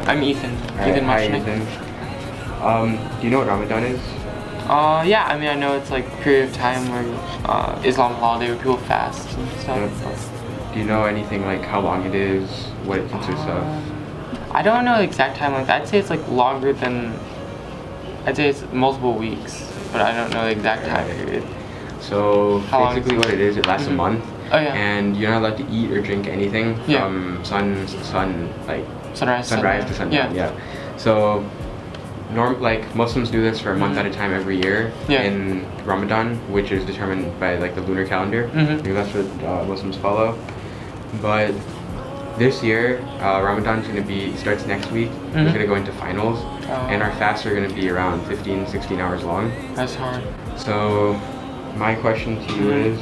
I'm Ethan. Hi, Ethan hi, Mushnick. Ethan. Do you know what Ramadan is? Yeah, I mean, I know it's like a period of time where Islam holiday where people fast and stuff. Do you know anything like how long it is, what it consists of? I don't know the exact time length. I'd say it's like longer than, I'd say it's multiple weeks, but I don't know the exact time period. So basically what it is, it lasts a month. Oh yeah. And you're not allowed to eat or drink anything from sunrise to sundown. Yeah. So like Muslims do this for a month at a time every year in Ramadan, which is determined by like the lunar calendar. I think that's what Muslims follow. But this year, Ramadan starts next week. We're gonna go into finals, and our fasts are gonna be around 15-16 hours long. That's hard. So my question to you is,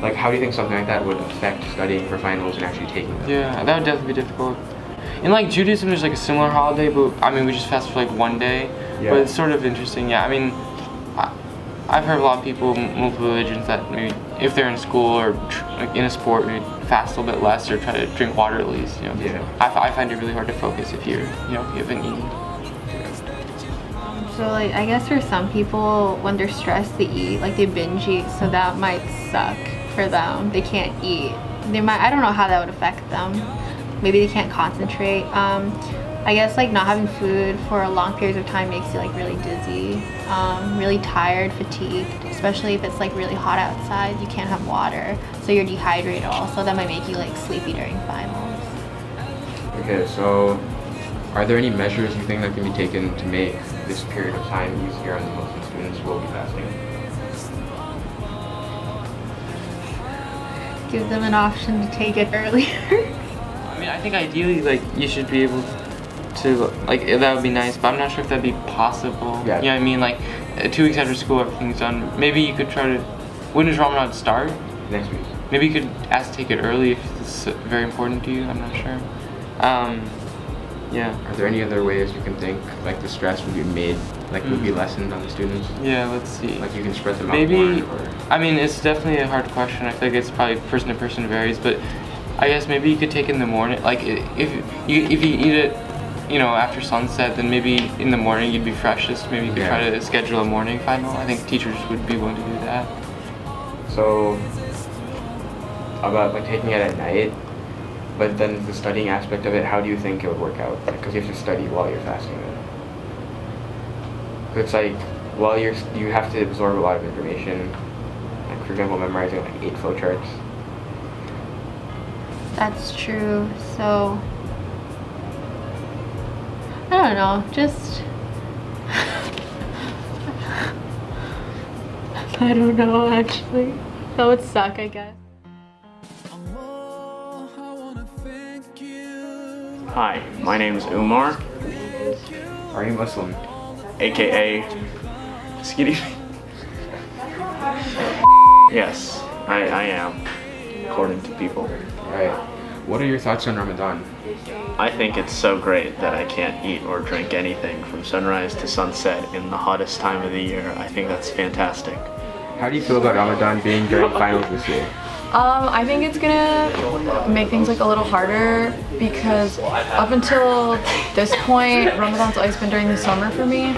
like, how do you think something like that would affect studying for finals and actually taking them? Yeah, that would definitely be difficult. In like Judaism, there's like a similar holiday, but I mean, we just fast for like one day. Yeah. But it's sort of interesting. Yeah, I mean, I've heard a lot of people, multiple religions, that maybe if they're in school or like in a sport, maybe fast a little bit less or try to drink water at least. You know. Yeah. I find it really hard to focus if you're, you know, if you haven't eaten. So like, I guess for some people, when they're stressed, they eat, like they binge eat, so that might suck for them. They can't eat. I don't know how that would affect them. Maybe they can't concentrate. I guess like not having food for long periods of time makes you like really dizzy, really tired, fatigued, especially if it's like really hot outside. You can't have water, so you're dehydrated also. That might make you like sleepy during finals. Okay, so are there any measures you think that can be taken to make this period of time easier on the Muslim students who will be fasting? Give them an option to take it earlier. I mean, I think ideally, like, you should be able to, like, that would be nice, but I'm not sure if that'd be possible. Yeah. You know what I mean? Like, 2 weeks after school, everything's done. Maybe you could try to, when does Ramadan start? Next week. Maybe you could ask to take it early if it's very important to you, I'm not sure. Yeah. Are there any other ways you can think, like, the stress would be made, like, would be lessened on the students? Yeah, let's see. Like, you can spread them out Maybe, more, or... I mean, it's definitely a hard question. I feel like it's probably person to person varies, but I guess maybe you could take it in the morning. Like, if you eat it, you know, after sunset, then maybe in the morning you'd be freshest. Maybe you could try to schedule a morning final. I think teachers would be willing to do that. So, about, like, taking it at night, but then the studying aspect of it, how do you think it would work out? Because you have to study while you're fasting. It's like, while you have to absorb a lot of information. Like, for example, memorizing like 8 flowcharts. That's true. So, I don't know, just I don't know actually. That would suck, I guess. Hi, my name is Umar, Are you Muslim? aka Skitty. Yes, I am, according to people. Right. What are your thoughts on Ramadan? I think it's so great that I can't eat or drink anything from sunrise to sunset in the hottest time of the year. I think that's fantastic. How do you feel about Ramadan being during finals this year? I think it's gonna make things like a little harder because up until this point, Ramadan's always been during the summer for me.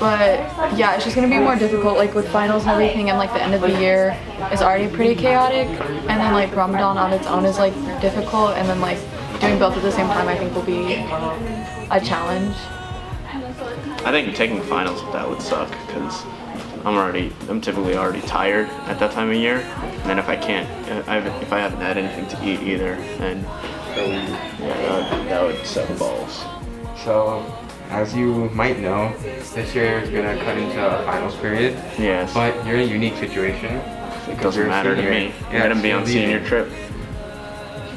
But yeah, it's just gonna be more difficult, like with finals and everything, and like the end of the year is already pretty chaotic, and then like Ramadan on its own is like difficult, and then like doing both at the same time I think will be a challenge. I think taking finals with that would suck because I'm typically already tired at that time of year, and then if I haven't had anything to eat either, then yeah, that would suck balls. So, as you might know, this year is going to cut into a finals period. Yes. But you're in a unique situation. It doesn't matter to me. I'm gonna be on senior trip.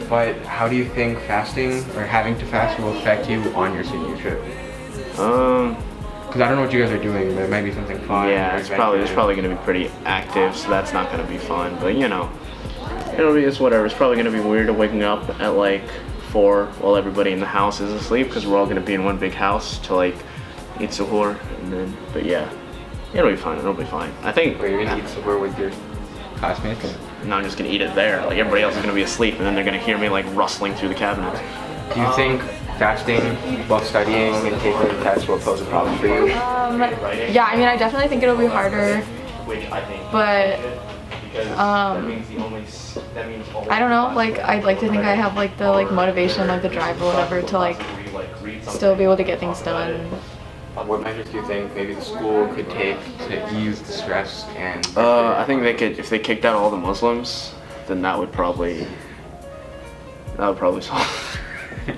But how do you think fasting or having to fast will affect you on your senior trip? Because I don't know what you guys are doing, but it might be something fun. Yeah, it's probably going to be pretty active, so that's not going to be fun. But you know, it's whatever. It's probably going to be weird waking up at like 4 while everybody in the house is asleep because we're all going to be in one big house to like eat suhoor, and then. But yeah, it'll be fine. It'll be fine. I think. Wait, you're gonna eat suhoor with your classmates? and I'm just gonna eat it there. Like everybody else is gonna be asleep, and then they're gonna hear me like rustling through the cabinets. Do you think fasting while studying and taking the test will pose a problem for you? Yeah, I mean, I definitely think it'll be harder, but I don't know, like I'd like to think I have like the motivation, like the drive or whatever to like still be able to get things done. What measures do you think maybe the school could take to ease the stress and? I think they could, if they kicked out all the Muslims, then that would probably solve.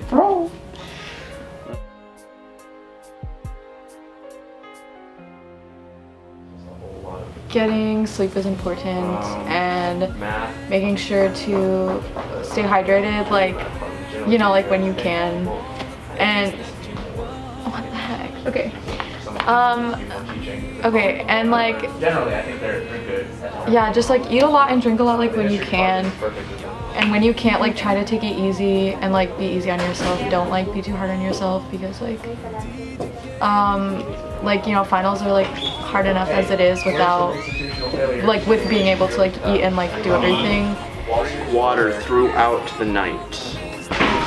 Bro. Getting sleep is important, and making sure to stay hydrated, like, you know, like when you can. And what the heck? Okay. Okay, and like Generally, I think they're good. yeah, just like eat a lot and drink a lot, like when you can. And when you can't, like try to take it easy and like be easy on yourself. Don't like be too hard on yourself, because like you know, finals are like hard enough as it is without like with being able to like eat and like do everything. Water throughout the night.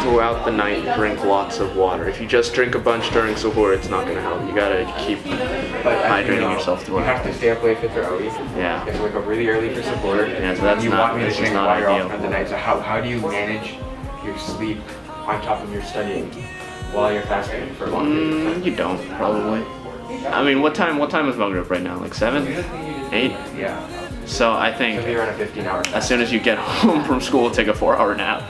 Throughout the night, drink lots of water. If you just drink a bunch during suhoor, it's not gonna help. You gotta keep hydrating yourself throughout. You have to stay up late if you're early. Yeah. You have to wake up really early for suhoor. Yeah, so that's you not, want me to this is drink not water all ideal. throughout the night. So how do you manage your sleep on top of your studying while you're fasting for a long period of time? You don't, probably. I mean, what time is Maghrib right now? Like 7? 8? Yeah. So I think So you're on a 15-hour fast. as soon as you get home from school, take a 4-hour nap.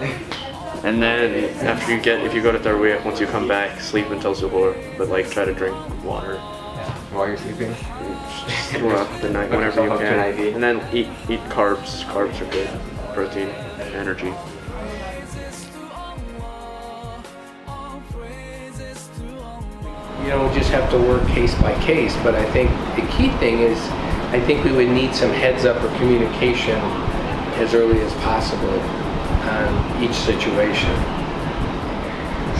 And then after if you go to Tarwiyah, once you come back, sleep until suhoor, but like try to drink water While you're sleeping? throughout the night whenever you can. And then eat carbs. Carbs are good. Protein, energy. You don't just have to work case by case, but I think the key thing is, I think we would need some heads up or communication as early as possible on each situation.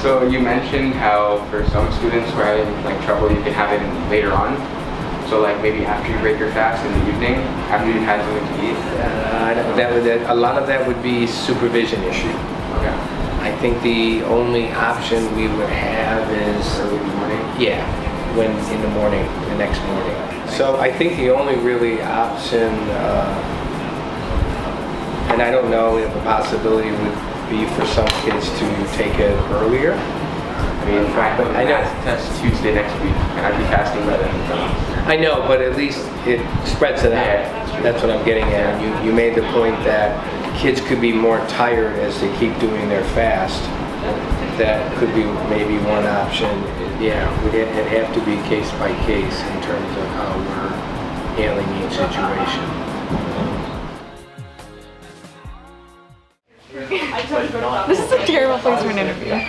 So you mentioned how for some students who are having like trouble, you can have it later on. So like maybe after you break your fast in the evening, after you've had something to eat. A lot of that would be supervision issue. Okay. I think the only option we would have is Early in the morning. yeah, when in the morning, the next morning. So I think the only really option, and I don't know if a possibility would be for some kids to take it earlier. I mean, but I know. Test Tuesday next week, and I'd be fasting by then. I know, but at least it spreads it out. That's what I'm getting at. You made the point that kids could be more tired as they keep doing their fast. That could be maybe one option. Yeah, it'd have to be case by case in terms of how we're handling each situation. This is a terrible place for an interview.